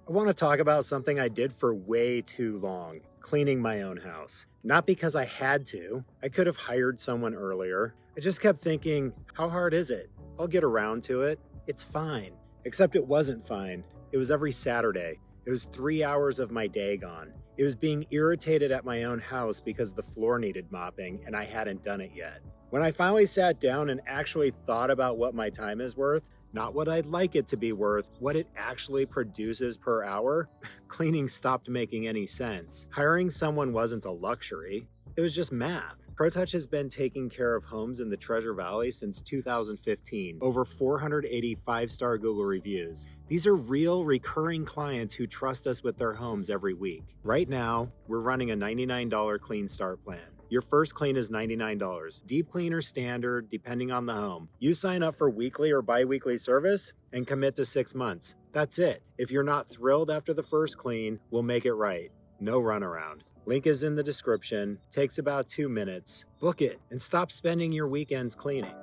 I want to talk about something I did for way too long, cleaning my own house. Not because I had to, I could have hired someone earlier. I just kept thinking, how hard is it? I'll get around to it. It's fine. Except it wasn't fine. It was every Saturday. It was 3 hours of my day gone. It was being irritated at my own house because the floor needed mopping and I hadn't done it yet. When I finally sat down and actually thought about what my time is worth, not what I'd like it to be worth, what it actually produces per hour, cleaning stopped making any sense. Hiring someone wasn't a luxury, it was just math. ProTouch has been taking care of homes in the Treasure Valley since 2015, over 480 5-star Google reviews. These are real, recurring clients who trust us with their homes every week. Right now, we're running a $99 clean start plan. Your first clean is $99. Deep clean or standard, depending on the home. You sign up for weekly or bi-weekly service and commit to 6 months. That's it. If you're not thrilled after the first clean, we'll make it right. No runaround. Link is in the description. Takes about 2 minutes. Book it and stop spending your weekends cleaning.